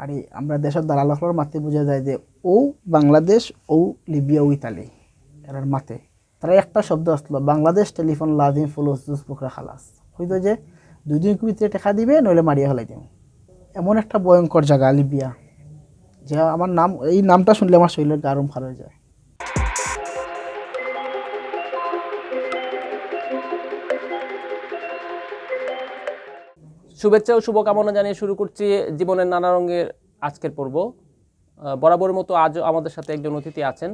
আর আমরা দেশের দালালর মাতে বোঝা যায় যে ও বাংলাদেশ ও লিবিয়া ও ইতালি এর মাতে তারা একটা শব্দ আসলো বাংলাদেশ টেলিফোন লাজিম ফুলুস জুস পুকরা খালাস হইতো যে 2 দিন ভিতরে টাকা দিবে নইলে মারিয়া হলাই দিব। এমন একটা ভয়ঙ্কর জায়গা লিবিয়া যে আমার নাম এই নামটা শুনলে আমার শরীরের গরম খারাপ হয়ে যায়। শুভেচ্ছা ও শুভকামনা জানিয়ে শুরু করছি জীবনের নানা রঙের আজকের পর্ব। বরাবরের মতো আজ আমাদের সাথে একজন অতিথি আছেন,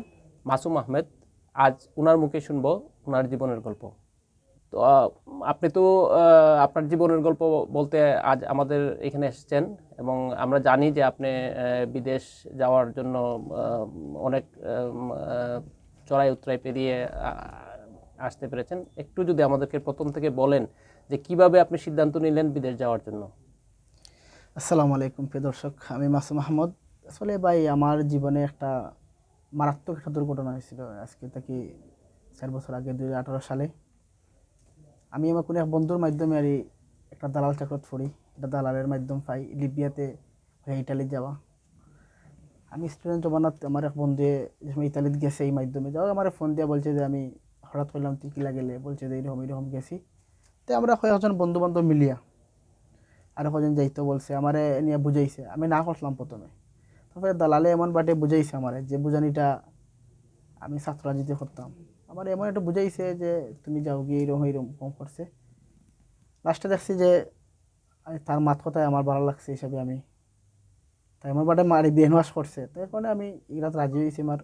মাসুম আহমেদ। আজ ওনার মুখে শুনবো ওনার জীবনের গল্প। তো আপনি তো আপনার জীবনের গল্প বলতে আজ আমাদের এখানে এসেছেন এবং আমরা জানি যে আপনি বিদেশ যাওয়ার জন্য অনেক চড়াই উতরাই পেরিয়ে আসতে পেরেছেন। একটু যদি আমাদেরকে প্রথম থেকে বলেন যে কিভাবে আপনি সিদ্ধান্ত নিলেন বিদেশ যাওয়ার জন্য। আসসালামু আলাইকুম প্রিয় দর্শক, আমি মাসুম আহমদ। আসলে ভাই আমার জীবনে একটা মারাত্মক একটা দুর্ঘটনা হয়েছিল আজকে থেকে 4 বছর আগে 2018 সালে। আমি আমার কোনো এক বন্ধুর মাধ্যমে আর একটা দালাল চাকরত পড়ি, একটা দালালের মাধ্যম পাই লিবিয়াতে হয়ে ইটালি যাওয়া। আমি স্টুডেন্ট জমানাত আমার এক বন্ধু যে সময় ইতালিতে গেছে এই মাধ্যমে যাও আমার ফোন দিয়ে বলছে যে আমি হঠাৎ করলাম তুই কিলা গেলে, বলছে যে এরকম গেছি। তো আমরা কয়েকজন বন্ধু বান্ধব মিলিয়া আর কজন যাইতো বলছে আমারে নিয়ে বুঝাইছে, আমি না করলাম প্রথমে। তারপরে দালালে এমন বাটে বুঝাইছে আমারে যে বুঝানিটা আমি ছাত্ররাজিতে করতাম। আমার এমন একটা বুঝাইছে যে তুমি যাও গিয়ে এইরকম কম করছে। লাস্টে দেখছি যে তার মাত কথায় আমার ভালো লাগছে হিসাবে আমি তাই আমার বাটে মারি ব্রেন ওয়াশ করছে। তো এখন আমি এগুলাত রাজি হয়েছি, আমার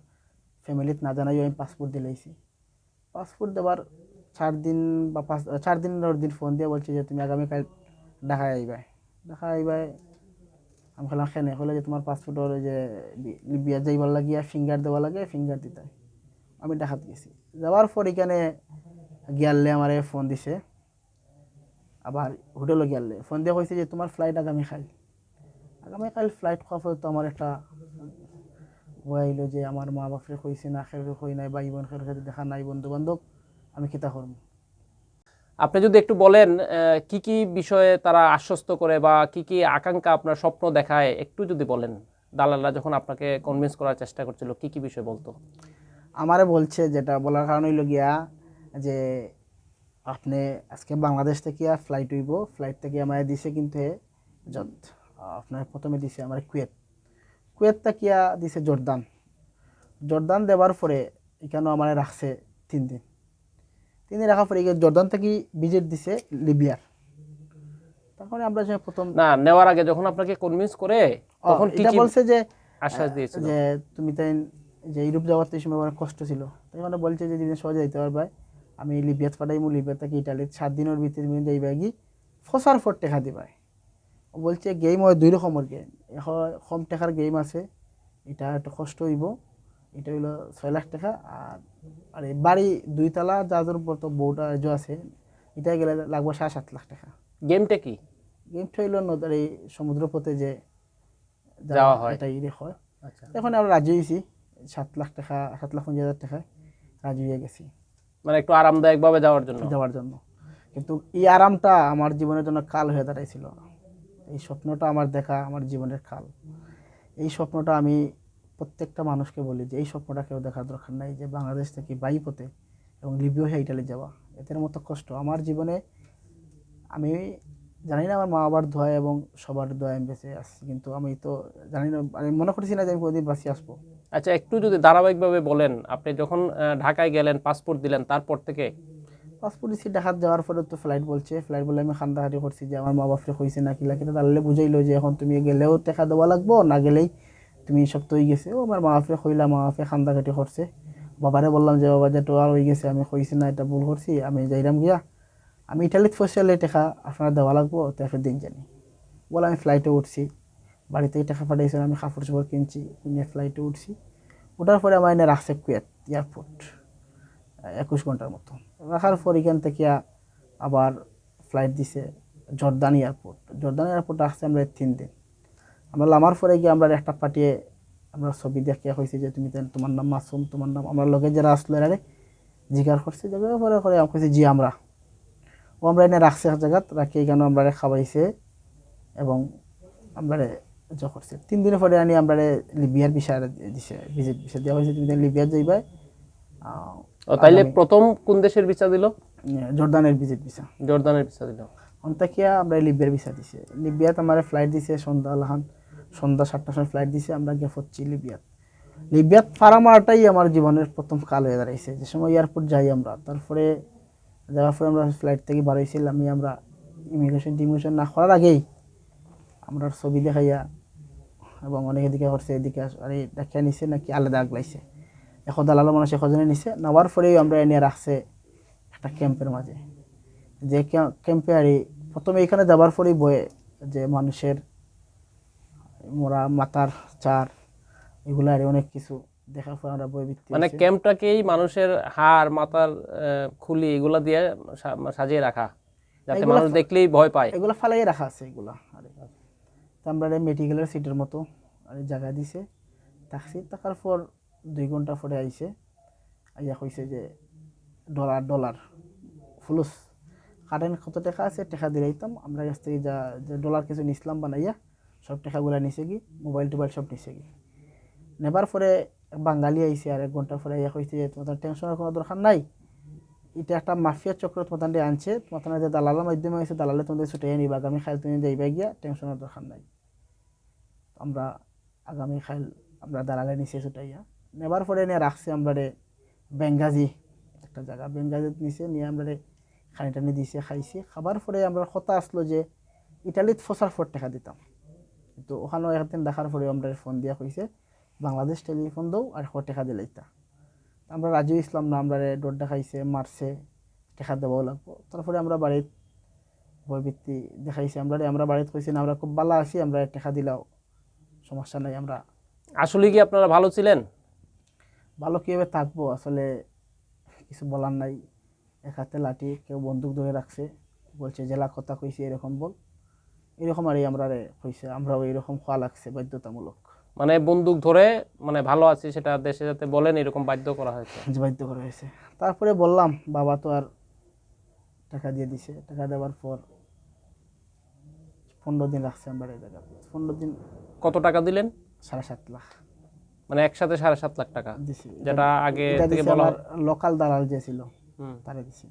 ফ্যামিলিত না জানাইও আমি পাসপোর্ট দিলেইছি। পাসপোর্ট দেওয়ার 4 দিন বা 4 দিন ফোন দিয়ে বলছে যে তুমি আগামীকাল ঢাকায় আইবাই। ঢাকা আইবাই আমি খেলাম খেনে হলে যে তোমার পাসপোর্টের যে লিবিয়া যাইবার লাগিয়া ফিঙ্গার দেওয়া লাগে, ফিঙ্গার দিতে। আমি ঢাকাত গেছি, যাওয়ার পর এখানে গিয়ালে আমার ফোন দিছে, আবার হোটেলও গিয়ালে ফোন দিয়ে কইছে যে তোমার ফ্লাইট আগামীকাল ফ্লাইট খাওয়া পর তো আমার একটা হইলো যে আমার মা বাপরে কইছে না, খের কই নাই, ভাই বোন খের সাথে দেখা নাই, বন্ধু বান্ধব আমি কিতা করবো। আপনি যদি একটু বলেন কি কি বিষয়ে তারা আশ্বস্ত করে বা কি কি আকাঙ্ক্ষা আপনার স্বপ্ন দেখায় একটু যদি বলেন। দালালরা যখন আপনাকে কনভিন্স করার চেষ্টা করছিল কি কি বিষয় বলতো? আমারে বলছে যেটা বলার কারণ হইল গিয়া যে আপনি আজকে বাংলাদেশ থেকে ফ্লাইট হইব, ফ্লাইট থেকে আমার দিছে কিন্তু যত আপনার প্রথমে দিছে আমার কুয়েত তাকিয়া দিছে জর্দান দেওয়ার পরে এখানেও আমার রাখছে 3 দিন। 3 দিন রাখার পরে জর্দান থেকে ভিজিট দিছে লিবিয়ার। তখন আমরা যে প্রথম না নেওয়ার আগে যখন আপনাকে কনভিন্স করে তখন কি এটা কি বলছে যে আশ্বাস দিয়েছিল? যে তুমি তাই যে ইউরোপ যাওয়ার সময় অনেক কষ্ট ছিল, তাই মানে বলছে যে দিনে সহজে যাইতে পারবে। আমি লিবিয়াত পাঠাইমু, লিবিয়া থেকে ইটালি 7 দিনের ভিতরে তুমি যাইবা গি ফসার ফর টেকা দিবাই। বলছে গেম হয় 2 রকমের গেম, এখন কম টাকার গেম আছে, এটা একটু কষ্ট হইব, এটা হইলো 6 লাখ টাকা। আর এই বাড়ি 2 তলা যাদের উপর তো বউটা যে আছে এটা গেলে লাগবে 7.5 লাখ টাকা। গেমটা কি? গেমটা হইলো নদীর এই সমুদ্রপথে যে যাওয়া হয়। এটাই হয়। আচ্ছা, এখন আমরা রাজি হয়েছি 7 লাখ টাকা, 7,50,000 টাকায় রাজি হয়ে গেছি মানে একটু আরামদায়ক ভাবে যাওয়ার জন্য। যাওয়ার জন্য। কিন্তু এই আরামটা আমার জীবনের জন্য কাল হয়ে দাঁড়াইছিল। এই স্বপ্নটা আমার দেখা আমার জীবনের কাল। এই স্বপ্নটা আমি প্রত্যেকটা মানুষকে বলি যে এই স্বপ্নটা কেউ দেখার দরকার নাই, যে বাংলাদেশ থেকে বায়ুপথে এবং লিবিয়া হয়ে ইটালি যাওয়া এদের মতো কষ্ট আমার জীবনে আমি জানি না। আমার মা বাবার দোয়া এবং সবার দোয়া আমি বেঁচে আসছি, কিন্তু আমি তো জানি না, আমি মনে করছি না যে আমি কোনোদিন বাঁচিয়ে আসবো। আচ্ছা, একটু যদি ধারাবাহিকভাবে বলেন, আপনি যখন ঢাকায় গেলেন পাসপোর্ট দিলেন তারপর থেকে পাসপোর্ট দিচ্ছি, ঢাকাত যাওয়ার পরে তো ফ্লাইট বলে আমি খান্দাখাটি করছি যে আমার মা বাপরে কইছে না কিলা কিনা, তাহলে বুঝাইলো যে এখন তুমি গেলেও টাকা দেওয়া লাগবো, না গেলেই তুমি সব তো হয়ে গেছে। ও আমার মা বাপরে কইলা, মা বাপরে খান্দাখাটি করছে। বাবারে বললাম যে বাবা যে টোয়ার হয়ে গেছে, আমি কইছি না, এটা ভুল করছি, আমি যাইরাম গিয়া আমি ইটালিতে ফসলে টাকা আপনারা দেওয়া লাগবো, তারপর দিন জানি। বলে আমি ফ্লাইটে উঠছি, বাড়ি থেকে টাকা পাঠাইছেন, আমি কাপড় চোপড় কিনছি, কিনে ফ্লাইটে উঠছি। ওঠার পরে আমার এনে রাখছে কুয়েত এয়ারপোর্ট 21 ঘন্টার মতো। রাখার পর এখান থেকে আবার ফ্লাইট দিছে জর্দান এয়ারপোর্ট রাখছে আমরা 3 দিন। আমরা নামার পরে গিয়ে আমরা একটা পাঠিয়ে আমরা ছবি দেখিয়া হয়েছে যে তুমি তোমার নাম মাসুম, তোমার নাম। আমরা লগে যারা আসলো এরা জিজ্ঞাসা করছে, জিজ্ঞাসা পরে করে আমি কইছি জি আমরা। ও আমরা এনে রাখছে এক জায়গাত রাখি, এখানে আমরা খাওয়াইছে এবং আমরা জব করছে 3 দিনের পরে আনি আমরা লিবিয়ার ভিসা দিছে, ভিজিট ভিসা দেওয়া হয়েছে, 3 দিন লিবিয়া যাইবাই। ও তাইলে প্রথম কোন দেশের ভিসা দিল? জর্দানের ভিজিট ভিসা। জর্দানের ভিসা দিল। অন্তাকিয়া আমরা লিবিয়ার ভিসা দিছে। লিবিয়াত আমার ফ্লাইট দিছে সন্ধ্যা 7টার সময় ফ্লাইট দিছে, আমরা গিয়ে পড়ছি লিবিয়াত। লিবিয়াত ফারা মারাটাই আমার জীবনের প্রথম কাল হয়ে দাঁড়াইছে। যে সময় এয়ারপোর্ট যাই আমরা, তারপরে যাওয়ার পরে আমরা ফ্লাইট থেকে বার হয়েছিলাম, আমরা ইমিগ্রেশন না করার আগেই আমরা ছবি দেখাইয়া এবং অনেক এদিকে করছে, এদিকে আরে দেখিয়া নিছে নাকি আলাদা আগলাইছে, এখন দালালো মানুষ এখজনে নিছে। নেওয়ার পরেই আমরা এনে রাখছে একটা ক্যাম্পের মাঝে, যে ক্যাম্পে আর প্রথমে এখানে যাবার পরেই বয়ে যে মানুষের মোরা মাথার চার এগুলো আর অনেক কিছু দেখার পর আমরা বই ভিত্তি মানে ক্যাম্পটাকেই মানুষের হাড় মাথার খুলি এগুলা দিয়ে সাজিয়ে রাখা, যাতে মানুষ দেখলেই ভয় পায়। এগুলো ফালাই রাখা আছে এগুলা। আরে তো আমরা মেডিকেলের সিটের মতো আর জায়গা দিছে, থাকছি। থাকার পর 2 ঘন্টা পরে আইছে, আইয়া কইছে যে ডলার ফুলুস কারেন্ট কত টাকা আছে, টাকা দিলাইতাম। আমরা কাছ থেকে যা যে ডলার কিছু নিছিলাম বানাইয়া সব টাকাগুলো নিছে কি, মোবাইল টোবাইল সব নিছে কি। নেবার পরে বাঙালি আইছে, আর 1 ঘন্টা পরে আইয়া কইছে যে তোমাদের টেনশনের কোনো দরকার নাই, এটা একটা মাফিয়া চক্র তোমাদের আনছে, তোমাদের যে দালালের মাধ্যমে হয়েছে, দালালে তোমাদের ছুটাইয়া নিবা, আগামী খাইল তুমি যাইবা গিয়া, টেনশনের দরকার নাই। আমরা আগামী খাইল আমরা দালালে নিচে ছুটাইয়া নেবার পরে নিয়ে রাখছে আমরা বেঙ্গাজি একটা জায়গা, বেঙ্গাজিত নিচে নিয়ে আমরা খানি টানি দিছে, খাইছি। খাবার পরে আমরা কথা আসলো যে ইটালিত ফসার 4 টাকা দিতাম, কিন্তু ওখানেও একদিন দেখার পরে আমরা ফোন দিয়া কইছে বাংলাদেশ টেলিফোন দাও আর 4 টাকা দিলাইতা। আমরা রাজি ইসলাম না, আমরা ডোর দেখাইছে, মারছে, টাকা দেওয়াও লাগবো। তারপরে আমরা বাড়িত বইভিত্তি দেখাইছি, আমরা বাড়িত কইছি না আমরা খুব ভালো আছি, আমরা টাকা দিলাও সমস্যা নাই। আমরা আসলে কি আপনারা ভালো ছিলেন? ভালো কীভাবে থাকবো আসলে কিছু বলার নাই। এক হাতে লাঠি, কেউ বন্দুক ধরে রাখছে, বলছে জেলা কথা কইছি এরকম বল, এরকম আর আমরা কইছে, আমরাও এরকম খোয়া লাগছে বাধ্যতামূলক। মানে বন্দুক ধরে, মানে ভালো আছি সেটা দেশে যাতে বলেন এরকম বাধ্য করা হয়েছে? বাধ্য করা হয়েছে। তারপরে বললাম, বাবা তো আর টাকা দিয়ে দিছে। টাকা দেওয়ার পর 15 দিন রাখছে আমরা এই জায়গা। 15 দিন। কত টাকা দিলেন? 7.5 লাখ মানে একসাথে 7.5 লাখ টাকা, দিছি। যেটা আগে এটা থেকে দিছি বলা আমার লোকাল দালাল যে ছিল হুম। তারে দিছি।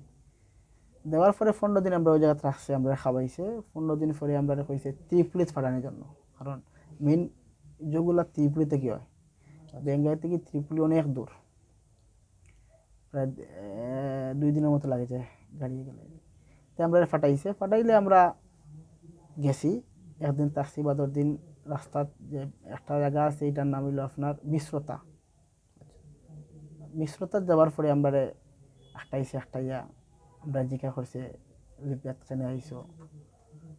দেওয়ার পরে 15 দিন আমরা ওই জায়গাতে রাখছি, আমরা খাওয়াইছে। 15 দিন পরে আমরা কইছে ত্রিপুলিত পাঠানোর জন্য, কারণ মেন যেগুলো ত্রিপুলিতে কি হয়, বেঙ্গাই থেকে ত্রিপুলি অনেক দূর, প্রায় 2 দিনের মতো লাগে যায় গাড়ি গেলে। তাই আমরা পাঠাইলে আমরা গেছি। একদিন থাকছি, বা 10 দিন রাস্তার যে একটা জায়গা আছে, এটার নাম হইল আপনার মিশ্রতা যাওয়ার পরে আমরা একটাইয়া আমরা জিজ্ঞা করছে লিপিয়াত খানে আইসো,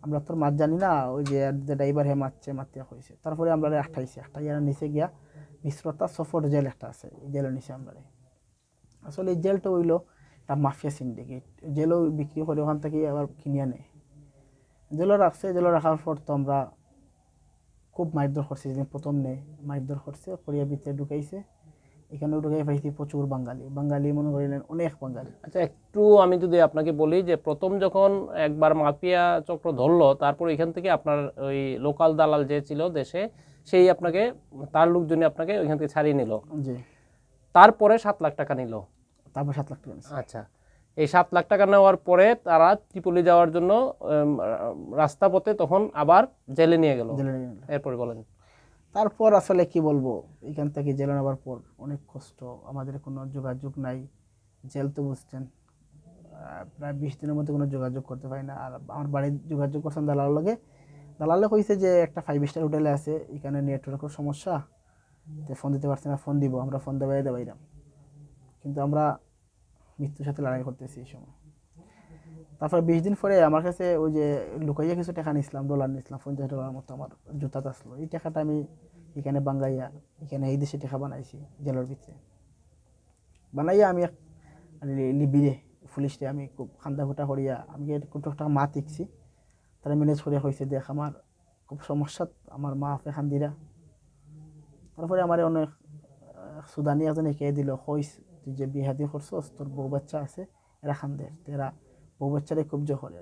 আমরা তোর মাছ জানি না, ওই যে ড্রাইভার হে মাতিয়া হয়েছে। তারপরে আমরা একটাইয়া নিচে গিয়া মিশ্রতা সফর জেল একটা আছে, এই জেলের নিচে আমরা আসলে এই জেলটা হইলো একটা মাফিয়া সিন্ডিকেট। জেলও বিক্রি করে, ওখান থেকে আবার কিনিয়া নেয়। জেলও রাখছে, জেলও রাখার পর তো আমরা খুব মারধর করছে। যেদিন প্রথম নেয় মারধর করছে, করিয়া ভিতরে ঢুকাইছে। এখানেও ঢুকাই পাইছি প্রচুর বাঙালি মনে করিলেন অনেক বাঙালি। আচ্ছা, একটু আমি যদি আপনাকে বলি যে প্রথম যখন একবার মাফিয়া চক্র ধরলো, তারপর এখান থেকে আপনার ওই লোকাল দালাল যে ছিল দেশে, সেই আপনাকে, তার লোকজনই আপনাকে ওইখান থেকে ছাড়িয়ে নিল। জি। তারপরে 7 লাখ টাকা নিল। তারপর 7 লাখ টাকা নিছে। আচ্ছা, এই 7 লাখ টাকা নেওয়ার পরে তারা ত্রিপলি যাওয়ার জন্য রাস্তা পথে তখন আবার জেলে নিয়ে গেল। জেলে নিয়ে গেল। এরপর বলেন। তারপর আসলে কি বলবো, এখান থেকে জেলে নেওয়ার পর অনেক কষ্ট, আমাদের কোনো যোগাযোগ নাই। জেল তো বুঝছেন, প্রায় 20 দিনের মধ্যে কোনো যোগাযোগ করতে পারি না। আর আমার বাড়ির যোগাযোগ করছেন দালালের লগে, দালালে কইছে যে একটা 5 স্টার হোটেলে আছে, এখানে নেটওয়ার্কের সমস্যা, তো ফোন দিতে পারছি না, ফোন দিব, আমরা ফোন দেবাইলাম। কিন্তু আমরা মৃত্যুর সাথে লড়াই করতেছি এই সময়। তারপর 20 দিন পরে আমার কাছে ওই যে লুকাইয়া কিছু টাকা নিয়েছিলাম, ডলার নিয়েছিলাম, $50 মতো আমার জুতাতে আসলো। এই টাকাটা আমি এখানে বাঙ্গাইয়া, এখানে এই দেশে টাকা বানাইছি জেলের ভিতরে বানাইয়া। আমি লিবিরে পুলিশে আমি খুব খান্দা খুঁটা করিয়া আমি কত টাকা মা তিকছি, তারা ম্যানেজ করিয়া হয়েছে, দেখ আমার খুব সমস্যা, আমার মা আপে খান্দিরা। তারপরে আমার অনেক সুদানি একজন এঁকে দিল, হইস তুই যে বিহাদি করছস, তোর বউ বাচ্চা আছে, এরা খান্দে, এরা বউ বাচ্চারে খুব জোর করে।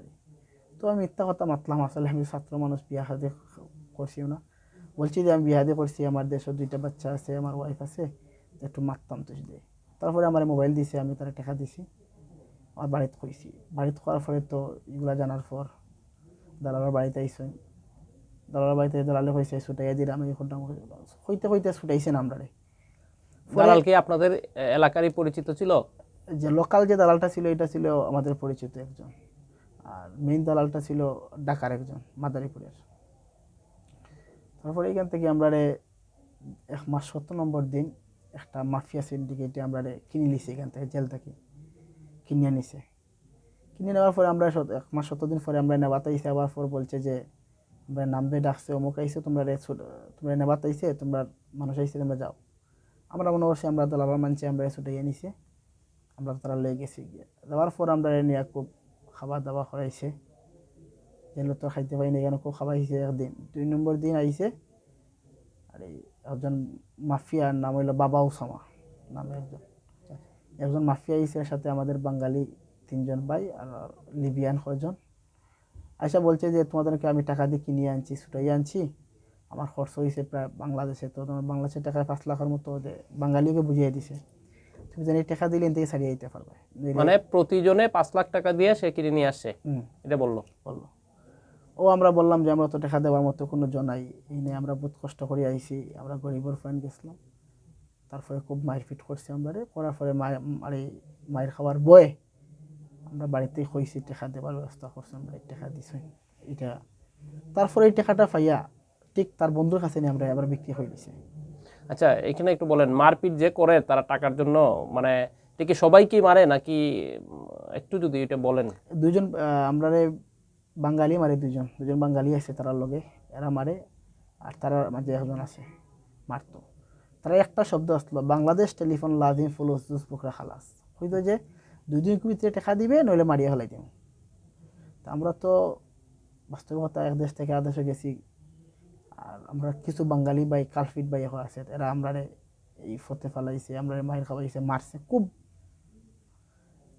তো আমি মিথ্যা কথা মাতলাম, আসলে আমি ছাত্র মানুষ, বিয়া হাতে করছিও না। বলছি যে আমি বিহাদে করছি, আমার দেশে 2টা বাচ্চা আছে, আমার ওয়াইফ আছে, একটু মারতাম তো দিয়ে। তারপরে আমার মোবাইল দিছে, আমি তারা টাকা দিছি, আমার বাড়িতে কইছি। বাড়িতে করার পরে তো এগুলা জানার পর দালালের বাড়িতে আইসেন, দালালের বাড়িতে দালালে হয়েছে ছুটাইয়া দিলাম, এই ঘটনা হইতে হইতে ছুটাইছেন আমরা রে। দালাল কি আপনাদের এলাকারই পরিচিত ছিল? যে লোকাল যে দালালটা ছিল এটা ছিল আমাদের পরিচিত একজন, আর মেইন দালালটা ছিল ঢাকার একজন, মাদারীপুরের। তারপরে এখান থেকে আমরা 1 মাস 70 নম্বর দিন একটা মাফিয়া সিন্ডিকেটে আমরা কিনে নিছি, এখান থেকে জেল থেকে কিনে নিছে। কিনে নেওয়ার পরে আমরা 1 মাস 70 দিন পরে আমরা নেবাতাইছে, আবার পর বলছে যে আমরা নামবে ডাকছে, অমুক আইসে, তোমরা নেবাতাইছে, তোমরা মানুষ আইসে, তোমরা যাও। আমরা মনে করছি আমরা দালাল মানছি, আমরা ছুটাইয়া নিছে, আমরা তারা লয়ে গেছি। গিয়ে যাওয়ার পর আমরা নিয়ে খুব খাবার দাবার করাইছে, জেলে তো খাইতে পাই না, এখানে খুব খাওয়াইছে। একদিন 2 নম্বর দিন আইছে, আর এই একজন মাফিয়ার নাম হইল বাবা ওসামা নামে একজন মাফিয়া আইসে, সাথে আমাদের বাঙালি 3জন ভাই আর লিবিয়ান 6জন। আইসা বলছে যে তোমাদেরকে আমি টাকা দিয়ে কিনে আনছি, ছুটাই আনছি, আমার খরচ হয়েছে প্রায় বাংলাদেশে, তো তোমার বাংলাদেশের টাকায় 5 লাখের মতো বাঙালিকে বুঝিয়ে দিছে, তুমি জানি টাকা দিলে এন থেকে ছাড়িয়ে দিতে পারবে। মানে প্রতিজনে 5 লাখ টাকা দিয়ে সে কিনে নিয়ে আসছে, এটা বললো? ও আমরা বললাম যে আমরা তো টাকা দেওয়ার মতো কোনো জন নাই, এই নিয়ে আমরা বহুত কষ্ট করে আইছি, আমরা গরিবের ফ্রেন্ড গেছিলাম। তারপরে খুব মারপিট করছি আমরা করার পরে মায়ের খাওয়ার বয়ে আমরা বাড়িতেই হয়েছি, টাকা দেওয়ার ব্যবস্থা করছি, আমরা টাকা দিছি এটা। তারপরে এই টাকাটা পাইয়া ঠিক তার বন্ধুর কাছে নিয়ে আমরা আবার বিক্রি হয়ে গেছি। আচ্ছা, এখানে একটু বলেন, মারপিট যে করে তারা টাকার জন্য, মানে এটা কি সবাইকে মারে নাকি, একটু যদি এটা বলেন। 2জন আমরা বাঙালি মারে, 2জন বাঙালি আছে তার লগে, এরা মারে, আর তার মাঝে একজন আছে মারতো। তারা একটা শব্দ আসলো, বাংলাদেশ টেলিফোন লাজিম ফুলুস জুস পুকরা খালাস, হইতো যে 2 দিন ভিতরে টাকা দিবে, নইলে মারিয়া ফেলাই দিব। তা আমরা তো বাস্তবতা এক দেশ থেকে আদেশে গেছি, আর আমরা কিছু বাঙালি বাই কালফিট বাই এখন আছে, এরা আমরা এই ফতে ফেলাইছে, আমরা মায়ের খাওয়াইছে, মারছে খুব।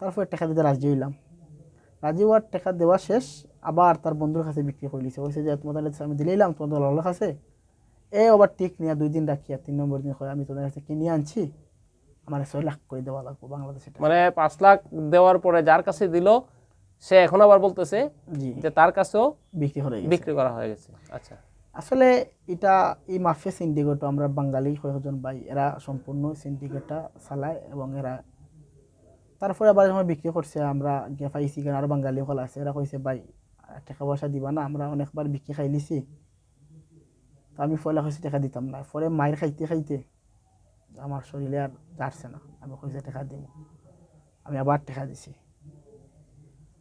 তারপরে টাকা দিতে রাজি হইলাম, রাজি হওয়ার টাকা দেওয়া শেষ, আবার তার বন্ধুর কাছে বিক্রি করে দিয়েছে, বলছে যে তোমাদের আমি দিলাম তোমাদের লাল কাছে, আবার ঠিক নিয়ে 2 দিন রাখিয়া 3 নম্বর দিন আমি তোদের কাছে কিনে আনছি, আমার 6 লাখ করে দেওয়া লাগবে বাংলাদেশে। মানে 5 লাখ দেওয়ার পরে যার কাছে দিল সে এখন আবার বলতেছে যে তার কাছেও বিক্রি করা হয়ে গেছে। আচ্ছা, আসলে এটা এই মাফিয়া সিন্ডিকেট, আমরা বাঙালি কয়েকজন ভাই, এরা সম্পূর্ণ সিন্ডিকেটটা চালায়, এবং এরা তারপরে আবার যখন বিক্রি করছে আমরা গিয়ে পাইছি, কারণ আরও বাঙালি হল আছে, এরা কইছে ভাই টাকা পয়সা দিবা না, আমরা অনেকবার বিক্রি খাই লিছি। তো আমি ফলে কইছি টাকা দিতাম না, পরে মায়ের খাইতে খাইতে আমার শরীরে আর যাচ্ছে না, আমি কইছে টাকা দিব, আমি আবার টাকা দিছি।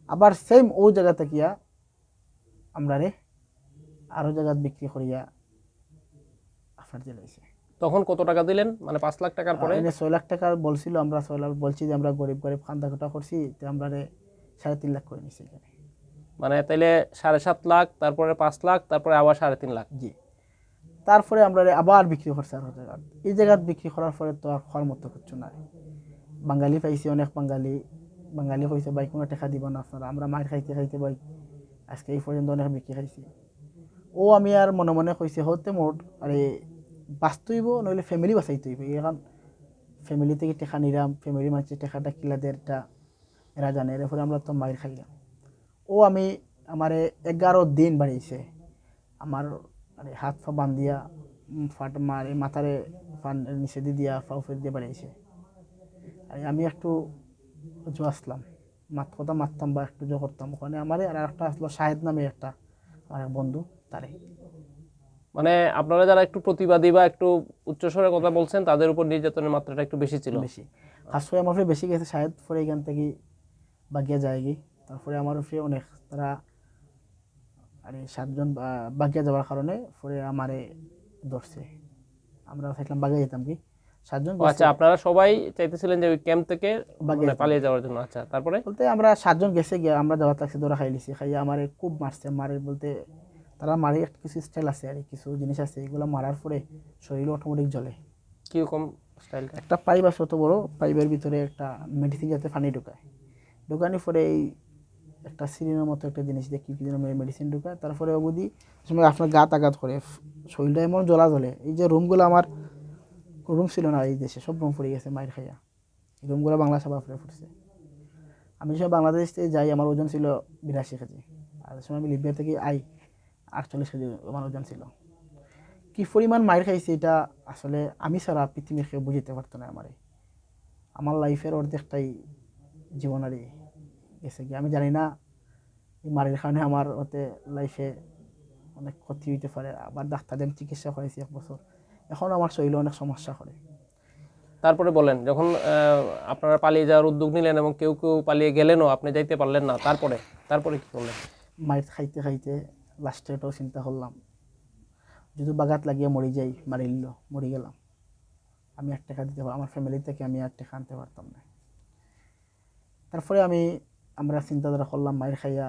আবার সেম ও জায়গা থাকিয়া আমরা আরও জায়গাত বিক্রি করিয়া আপনার জেলাইছে। তখন কত টাকা দিলেন, মানে 5 লাখ টাকার পরে? 6 লাখ টাকা বলছিল, আমরা 6 লাখ বলছি যে আমরা গরিব খান্দা খোটা করছি, তো আমরা 3.5 লাখ করে নিছি এখানে। মানে তাইলে 7.5 লাখ, তারপরে 5 লাখ, তারপরে আবার 3.5 লাখ। জি, তারপরে আমরা আবার বিক্রি করছি আরো জায়গা, এই জায়গা বিক্রি করার পরে তো আর খাওয়ার মতো কিছু নাই। বাঙালি পাইছি, অনেক বাঙালি কইছে ভাই কোনো টাকা দিব না আপনারা, আমরা মার খাইতে খাইতে ভাই আজকে এই পর্যন্ত অনেক বিক্রি খাইছি। ও আমি আর মনে মনে কইছে হতে মোট আরে বাঁচতইব, নইলে ফ্যামিলি বাঁচাইতে হইব, এখন ফ্যামিলি থেকে টাকা নিলাম, ফ্যামিলির মানুষের টাকাটা কিলাদেরটা এরা জানে, এরপরে আমরা তো মায়ের খাইলাম। ও আমি আমার 11 দিন বাড়িয়েছে, আমার হাত পা বান্ধিয়া মাথারে নিচে দিয়া ফাউফে দিয়ে বাড়িয়েছে। আমি একটু আসলাম, কথা মারতাম বা একটু করতাম, ওখানে আমার আর একটা আসলো শাহেদ নামে একটা আমার এক বন্ধু, তারে। মানে আপনারা যারা একটু প্রতিবাদী বা একটু উচ্চস্বরে কথা বলছেন তাদের উপর নির্যাতনের মাত্রাটা একটু বেশি ছিল, বেশি খাস করে আমার বেশি গেছে শাহেদ, পরে এখান থেকে বাগিয়া যায়গি, তারপরে আমার উপরে অনেক তারা 7জন বাগিয়া যাওয়ার কারণে পরে আমারে ধরছে, আমরা থাকলাম বাগিয়ে যেতাম কি 7জন। আচ্ছা, আপনারা সবাই চাইতেছিলেন যে ওই ক্যাম্প থেকে পালিয়ে যাওয়ার জন্য? আচ্ছা, তারপরে বলতে আমরা 7জন গেছে গিয়ে আমরা যাওয়ার লাগছে, ধরা খাইলিছি, খাইয়া আমারে খুব মারছে, মারে বলতে তারা মারে কিছু স্টাইল আছে আর কিছু জিনিস আছে, এগুলো মারার পরে শরীর অটোমেটিক জ্বলে। কিরকম স্টাইলটা? একটা পাইপ আছে অত বড়, পাইপের ভিতরে একটা মেডিসিন যাতে পানি ঢুকায়, ঢুকানোর পরে এই একটা সিরিনের মতো একটা জিনিস দিয়ে কী যেন মেডিসিন ঢুকায়, তারপরে অবধি সময় আপনার গাত আঘাত করে, শরীরটা এমন জ্বলা জ্বলে। এই যে রুমগুলো আমার রুম ছিল না এই দেশে, সব রুম পড়ে গেছে মায়ের খাইয়া, এই রুমগুলো বাংলা সভা পড়ে ফুটছে। আমি সব বাংলাদেশ থেকে যাই, আমার ওজন ছিল 82 কেজি, আর সময় আমি লিবিয়া থেকে 48 কেজি আমার ওজন ছিল। কি পরিমাণ মায়ের খাইছি এটা আসলে আমি ছাড়া পৃথিবীর কেউ বুঝতে পারতো না। আমার লাইফের অর্ধেকটাই জীবনারই গেছে কি আমি জানি না। এই মারের কারণে আমার ওতে লাইফে অনেক ক্ষতি হইতে পারে। আবার ডাক্তারদের চিকিৎসা করেছি 1 বছর, এখন আমার শরীরে অনেক সমস্যা করে। তারপরে বলেন, যখন আপনারা পালিয়ে যাওয়ার উদ্যোগ নিলেন এবং কেউ কেউ পালিয়ে গেলেনও, আপনি যাইতে পারলেন না, তারপরে তারপরে কি করলেন? মায়ের খাইতে খাইতে লাস্টে এটাও চিন্তা করলাম, যদি বাগাত লাগিয়ে মরি যাই, মারিল মরি গেলাম, আমি 1 টাকা দিতে পারবো, আমার ফ্যামিলি থেকে আমি 1 টাকা আনতে পারতাম না। তারপরে আমরা চিন্তাধারা করলাম, মায়ের খাইয়া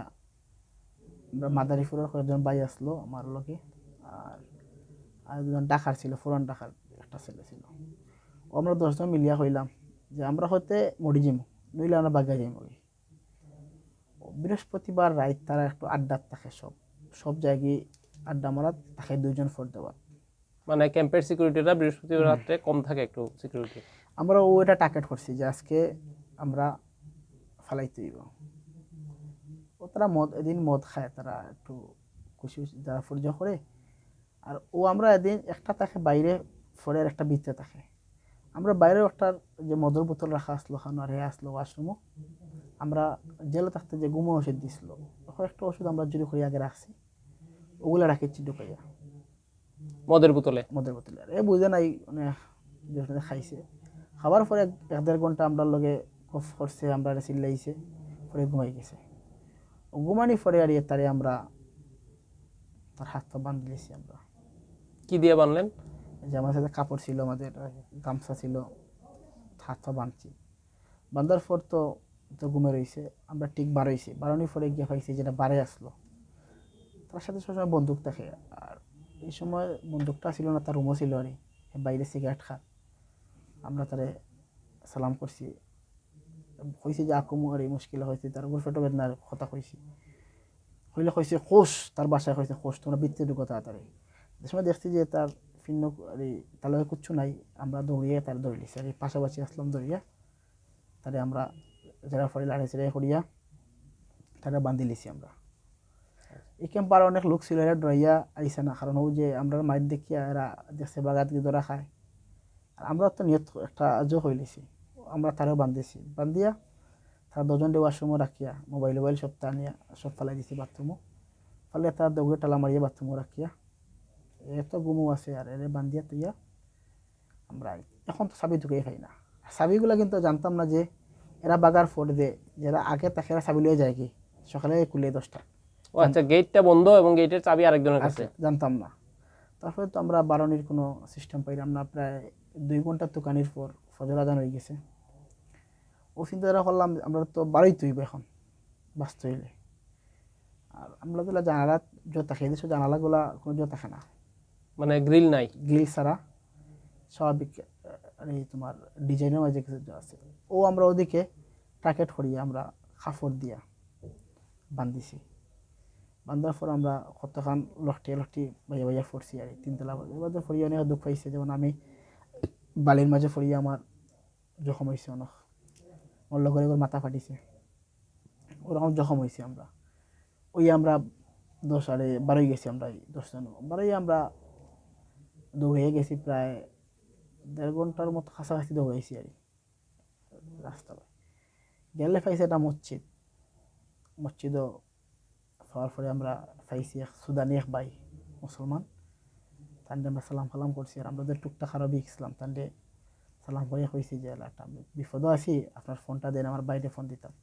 আমরা মাদারীপুরের কয়েকজন ভাই আসলো আমার লোকে, আর আর দুজন ডাকার ছিল, পুরান ডাকার একটা ছেলে ছিল। আমরা 10 জন মিলিয়া হইলাম যে আমরা হতে মরি যাইমু, নইলে আমরা বাগা যাইমু। বৃহস্পতিবার রাত তারা একটু আড্ডা থাকে, সব জায়গায় আড্ডা মারা থাকে 2 জন ফোর দেওয়ার। মানে ক্যাম্পের সিকিউরিটিটা বৃহস্পতিবার রাত্রে কম থাকে একটু সিকিউরিটি। আমরা এটা টার্গেট করছি যে আজকে আমরা ফালাইতে হইব। ও তারা এদিন মদ খায়, তারা একটু খুশি যারা ফুর্জ করে। আর আমরা এদিন একটা থাকে বাইরে ফোরের একটা ভিতরে থাকে, আমরা বাইরেও একটা যে মদের বোতল রাখা আসলো, খানো আর হে আসলো ওয়াশরুমও। আমরা জেলে থাকতে যে গুমো ওষুধ দিছিল, একটা ওষুধ আমরা জুড়ি করে আগে রাখছি, ওগুলো রাখেছি ঢুকাইয়া মদের বোতলে। এ বুঝে নাই মানে খাইছে। খাবার পরে 1-1.5 ঘন্টা আমরা লগে কফ করছে, আমরা চিল্লাইছে, পরে ঘুমাই গেছে। ঘুমানি পরে আর তারে আমরা তার হাত পা বান্ধ দিয়েছি। আমরা কি দিয়ে বানলেন? যে আমার সাথে কাপড় ছিল, আমাদের গামছা ছিল, হাত পা বাঁধছি। বান্ধার পর তো ঘুমে রয়েছে, আমরা ঠিক বারোইছি, বারানোর পরে গিয়ে পাইছি যেটা বারে আসলো, তার সাথে সবসময় বন্দুক থাকে। আর এই সময় বন্দুকটা ছিল না, তার রুমও ছিল, আর বাইরে সিগারেট খা। আমরা তারে সালাম করছি, কইছি যে আকুমু আর এই মুশকিল হয়েছে, তার উপর ফেটো বেদনার কথা কইছি, হইলে কইছে খোশ, তার বাসায় কইছে খোশ, তোমরা বৃত্তি ঢুকো তাড়াতাড়ি। যে সময় দেখছি যে তার ফিন্ন আর তার লগে কিচ্ছু নাই, আমরা দৌড়িয়ে তার ধরলিছি, আর পাশাপাশি আসলাম দৌড়িয়া, তারে আমরা যারা ফলে লাড়ে চেড়ে করিয়া তারা বান্ধি লিছি। আমরা এই ক্যাম্পার অনেক লোক ছিল, এরা ডরাইয়া আইসে না, কারণ ও যে আমরা মাইর দেখিয়া এরা দেখছে বাগাত গিয়ে ধরা খায়। আর আমরা তো নিয়ত একটা যোগ হইলেছি, আমরা তারাও বান্ধিছি, বান্ধিয়া তারা 2 জন ওয়াশরুমও রাখিয়া মোবাইল সব টানিয়া সব ফালাই দিছি বাথরুমও, ফলে তারা দৌড়ে টালা মারিয়া বাথরুমও রাখিয়া এত গুমও আছে, আর এর বান্ধিয়া তুইয়া আমরা এখন তো চাবি ঢুকিয়ে খাই না। চাবিগুলো কিন্তু জানতাম না যে এরা বাগার ফোর্ট দে, যারা আগে তাকে চাবি লিয়ে যায় কি সকালে খুলে 10টা। ও আচ্ছা, গেটটা বন্ধ এবং গেটের চাবি আরেকজনের কাছে। জানতাম না। তারপরে তো আমরা বারণের কোনো সিস্টেম পাইলাম না, প্রায় 2 ঘন্টার দোকানির পর ফজর আজান হয়ে গেছে। ও চিন্তাধারা করলাম আমরা তো বাড়াই তুইব এখন বাঁচতে হইলে। আর আমরা তো জানালা জোর থাকে, এদেশে জানালাগুলা কোনো জোর থাকে না, মানে গ্রিল নাই, গ্রিল ছাড়া স্বাভাবিক এই তোমার ডিজাইনের মাঝে কিছু আছে। আমরা ওদিকে টার্গেট করি, আমরা কাপড় দিয়া বান্ধিছি। বান্ধার পর আমরা কতক্ষণ লটটি ভাইয়া ভাইয়া ফরছি, আর 3 তলা এবার তো ফরিয়ে অনেক দুঃখ পাইছে। যেমন আমি বালির মাঝে ফরিয়ে আমার জখম হয়েছে অনেক, ওর লগরে ওর মাথা ফাটিছে, ওরকম জখম হয়েছে। আমরা আমরা 10 আর 12 গেছি, আমরা 10 জন 12 আমরা দৌড়ে গেছি, প্রায় 1.5 ঘন্টার মতো কাছাকাছি দৌড়াইছি। আর রাস্তা গেলে পাইছে একটা মসজিদও পাওয়ার পরে আমরা পাইছি এক সুদানি এক ভাই মুসলমান, তান্ডে আমরা সালাম ফালাম করছি। আর আমরা টুকটাক আরবি ইসলাম তান্ডে সালাম করে কইছি যে একটা বিপদও আছি, আপনার ফোনটা দেন, আমার বাইরে ফোন দিতাম।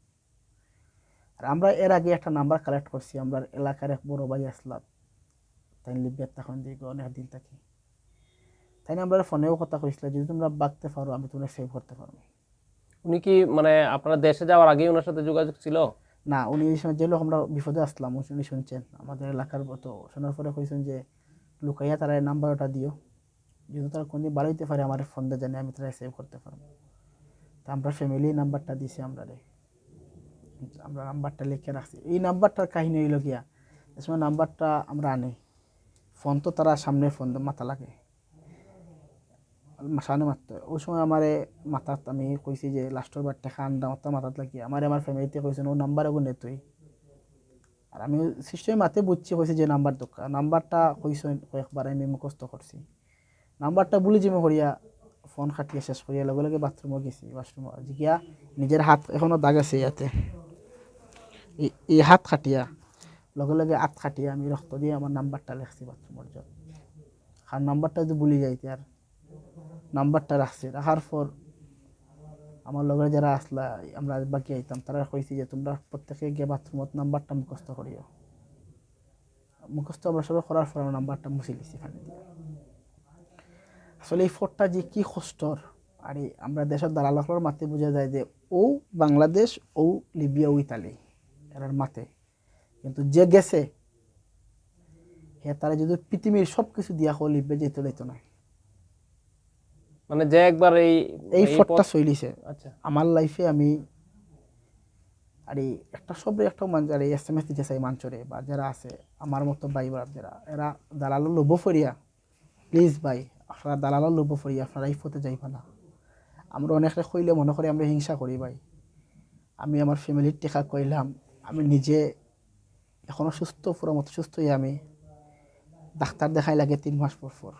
আর আমরা এর আগে একটা নাম্বার কালেক্ট করছি, আমরা এলাকার এক বড় ভাই আসলাম, তাই লিবিয়ার তখন দিকে অনেক দিন থাকি, তাই না আমরা ফোনেও কথা কইছিল যদি তোমরা বাঁচতে পারো আমি তোমরা সেভ করতে পারবো। উনি কি মানে আপনারা দেশে যাওয়ার আগেই ওনার সাথে যোগাযোগ ছিল? না, উনি এই সময় যে লোক আমরা বিপদে আসলাম উনি শুনছেন আমাদের এলাকার মতো, শোনার পরে কইছেন যে লুকাইয়া তারা নাম্বারটা দিও, যদি তারা কোনদিন বাড়াইতে পারে আমার ফোন দিয়ে জানি আমি তারা সেভ করতে পারবো। তা আমরা ফ্যামিলি নাম্বারটা দিছি আমরা রে। আমরা নাম্বারটা লিখে রাখছি। এই নাম্বারটার কাহিনী হইল গিয়া, যে সময় নাম্বারটা আমরা আনি, ফোন তো তারা সামনে ফোন মাথা লাগে, সামনে মারতে হয়। ওই সময় আমার মাথাত আমি কইছি যে লাস্টের বার টাকা আনডা মাথা মাথাত লাগিয়ে আমার ফ্যামিলিতে কইছেন ও নাম্বার ওগুলো নে তুই। আর আমি সিস্টেমে মাতে বুঝছি কইছি যে নাম্বার দরকার, নাম্বারটা কইছেন কয়েকবার আমি মুখস্থ করছি। নাম্বারটা বলি যে করিয়া ফোন খাটিয়ে শেষ করিয়া লগে লগে বাথরুমে গেছি। বাথরুমে গিয়া নিজের হাত এখনও দাগ আছে ইয়াতে, এই হাত খাটিয়া লগে লগে হাত খাটিয়া আমি রক্ত দিয়ে আমার নাম্বারটা লিখছি বাথরুমের জন্য। আর নাম্বারটা যদি ভুলি যাইতে, আর নাম্বারটা রাখছি, রাখার পর আমার লগের যারা আসলা আমরা বাকি আইতাম তারা কইছি যে তোমরা প্রত্যেকে গিয়ে বাথরুমত নাম্বারটা মুখস্থ করিও। মুখস্থ আমরা সবাই করার পর আমার নাম্বারটা মুছে দিছি পানি দিয়ে। আসলে এই ফোরটা যে কি কষ্টর, আর আমরা দেশের দালালর মাতে বোঝা যায় যে ও বাংলাদেশ, ও লিবিয়া, ও ইতালি এরার মাতে, কিন্তু যে গেছে হে তারা যদি পৃথিবীর সব কিছু দিয়া হো লিবিয়া যেতে লইতো না। মানে যে একবার এই এই এই ফোরটা পথ- চলিছে আচ্ছা আমার লাইফে। আমি আর একটা সব একটা মানুষ আর SMS দিতে চাই মাঞ্চরে বা যারা আছে আমার মতো ভাই বাপ যারা, এরা দালালের লোভ ফরিয়া, প্লিজ ভাই আপনারা দালালের লোভ ফরিয়া আপনারা এই পথে যাইবা না। আমরা অনেকে কইলে মনে করি আমরা হিংসা করি ভাই। আমি আমার ফ্যামিলির টেকা কইলাম, আমি নিজে এখনও সুস্থ, পুরো মতো সুস্থ হয়ে আমি ডাক্তার দেখাই লাগে 3 মাস পর পর।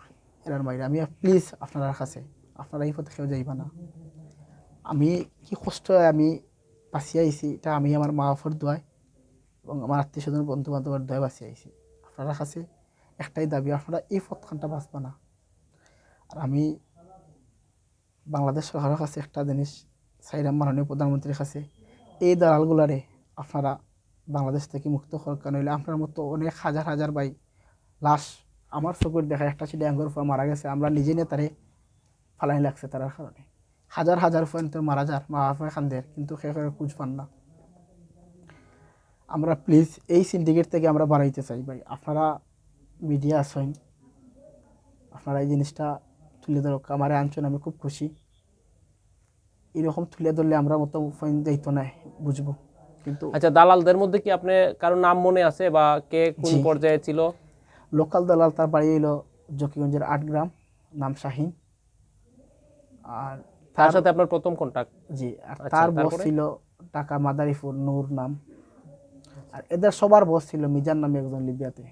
এরার মাইরে আমি প্লিজ আপনার কাছে আপনারা এই পথে কেউ যাইবা না। আমি কি কষ্ট আমি বাঁচিয়ে আইছি, এটা আমি আমার মা বাবার দোয়ায় এবং আমার আত্মীয় স্বজন বন্ধু বান্ধবের দোয়ায় বাঁচিয়ে আইছি। আপনার কাছে একটাই দাবি, আপনারা এই পথখানটা বাঁচবা না। আর আমি বাংলাদেশ সরকারের কাছে একটা জিনিস চাইলাম, মাননীয় প্রধানমন্ত্রীর কাছে, এই দালালগুলারে আপনারা বাংলাদেশ থেকে মুক্ত করার নইলে আপনার মতো অনেক হাজার হাজার ভাই লাশ আমার চোখের দেখা একটা ছিল অ্যাঙ্গর পর মারা গেছে, আমরা নিজে নিয়ে তারে ফালাই লাগছে তার কারণে। হাজার হাজার পয়েন্ট মারা যার মা বাবা খানদের, কিন্তু সে খুঁজ পান না। আমরা প্লিজ এই সিন্ডিকেট থেকে আমরা বাড়াইতে চাই ভাই, আপনারা মিডিয়া আছেন, আপনারা এই জিনিসটা তুলে ধরো। আমার আনছেন, আমি খুব খুশি। এরকম তুলে ধরলে আমরা মতো পয়েন্ট যাইতো না, বুঝবো। কিন্তু আচ্ছা, দালালদের মধ্যে কি আপনি কারো নাম মনে আছে বা কে কোন জি। পর্যায়ে ছিল? লোকাল দালাল তার বাড়ি হইল জকিগঞ্জের 8 গ্রাম, নাম শাহিন। আর তার সাথে আপনার প্রথম কন্টাক্ট? জি, আর আচ্ছা, তার বস তারপরে? ছিল ঢাকা মাদারীপুর নূর নাম। আর এদের সবার বস ছিল মিজান নামে একজন লিবিয়াতে,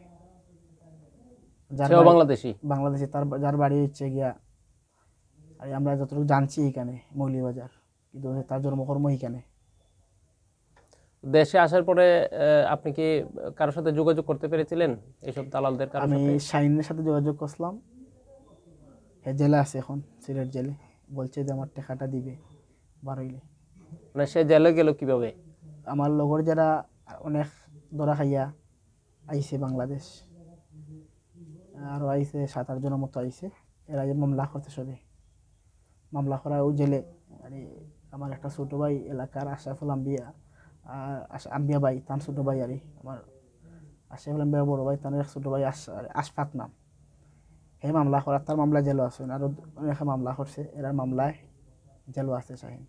যার সেও বাড়ি বাংলাদেশি? বাংলাদেশে, যার বাড়ি হচ্ছে গিয়া আর আমরা যতটুকু জানছি এখানে মৌলিবাজার, কিন্তু তার জন্মকর্ম এখানে। দেশে আসার পরে আপনি কি কারোর সাথে যোগাযোগ করতে পেরেছিলেন এইসব দালালদের কারোর আমি সাথে? শাহিনের সাথে যোগাযোগ করলাম, হে জেলে আছে এখন, সিলেট জেলে। বলছে যে আমার টাকাটা দিবে বারইলে। মানে সে জেলে গেল কিভাবে? আমার লগর যারা অনেক ধরা খাইয়া আইছে বাংলাদেশ, আরও আইছে 7-8 জনের মতো আইছে। এরা যে মামলা করতে সবে মামলা করা ও জেলে। মানে আমার একটা ছোটো ভাই এলাকার আশরাফুল আম্বিয়া, আম্বিয়া ভাই তার ছোটো ভাই, আর আমার আশরাফুল আম্বিয়া বড় ভাই, তার এক ছোটো ভাই আশফাক নাম, হে মামলা করার, তার মামলায় জেলও আছে। আরও অনেক মামলা করছে, এরা মামলায় জেলও আছে শাহিন।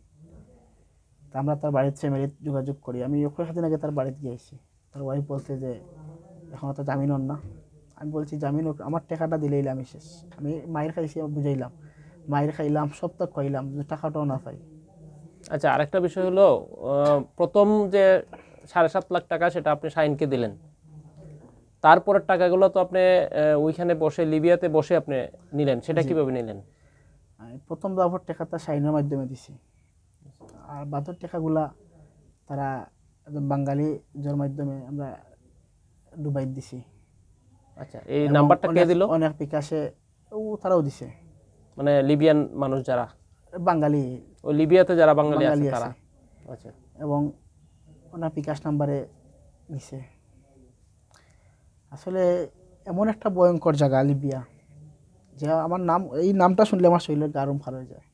তা আমরা তার বাড়ির ফ্যামিলির যোগাযোগ করি। আমি কয়েকদিন আগে তার বাড়িতে গিয়েছি। তার ওয়াইফ বলছে যে এখনও তো জামিন হন না। আমি বলছি জামিন হোক, আমার টাকাটা দিলেই আমি শেষ। আমি মায়ের খাইছি, বুঝাইলাম, মায়ের খাইলাম, সব তো খাইলাম, যে টাকাটাও না পাই। আচ্ছা, আরেকটা বিষয় হলো, প্রথম যে 7.5 লাখ টাকা সেটা আপনি শাহিনকে দিলেন, তারপরের টাকাগুলো তো আপনি ওইখানে বসে লিবিয়াতে বসে আপনি নিলেন, সেটা কিভাবে নিলেন? আমি প্রথম দফার টাকাটা শাহিনের মাধ্যমে দিছি, আর বাদর টাকাগুলা তারা একজন বাঙালি যার মাধ্যমে আমরা দুবাই দিছি। আচ্ছা, এই এবং নাম্বারটা কে দিল? অনেক বিকাশে তারাও দিছে, মানে লিবিয়ান মানুষ যারা, বাঙালি ওই লিবিয়াতে যারা বাঙালি আছে বাঙালি তারা? আছে, আচ্ছা, এবং ওনার বিকাশ নাম্বারে দিছে। আসলে এমন একটা ভয়ঙ্কর জায়গা লিবিয়া, যে আমার নাম, এই নামটা শুনলে আমার শরীরের গারম খার হয়ে যায়।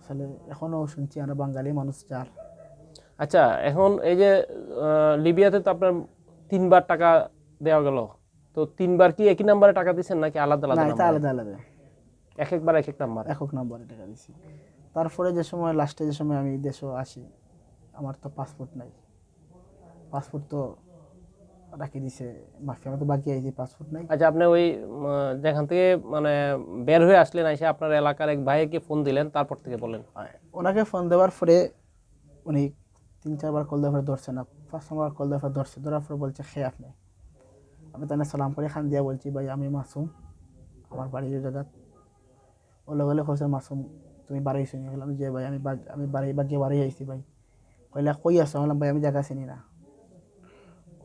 আসলে এখনও শুনছি আমরা বাঙালি মানুষ যার। আচ্ছা, এখন এই যে লিবিয়াতে তো আপনার 3বার টাকা দেওয়া গেল, তো 3বার কি একই নাম্বারে টাকা দিচ্ছেন নাকি আলাদা না, আলাদা এটা নাম্বারে? আলাদা আলাদা, এক একবার এক এক নাম্বার? একক নাম্বারে টাকা দিছি। তারপরে যে সময় লাস্টে যে সময় আমি দেশে আসি, আমার তো পাসপোর্ট নাই, পাসপোর্ট তো রাখি দিছে মাফি, আমার তো বাকি আইছি, পাসপোর্ট নাই। আচ্ছা, আপনি ওই যেখান থেকে মানে বের হয়ে আসলেন, এসে আপনার এলাকার এক ভাইকে ফোন দিলেন, তারপর থেকে বলেন। ওনাকে ফোন দেওয়ার পরে উনি 3-4 বার কল দেওয়ার পরে ধরছে না, 5 নম্বর কল দেওয়ার পরে ধরছে, ধরার পরে বলছে খেয়ে আপনি। আমি তাহলে সালাম করে খান দিয়া বলছি ভাই আমি মাসুম, আমার বাড়ির জায়গা। ও লগে কইছে মাসুম তুমি বাড়ি আইসি? বললাম যে ভাই আমি বাড়ি বাগিয়ে বাড়ি আইছি ভাই। কইলা কই আছো? বললাম ভাই আমি জায়গা চিনি না।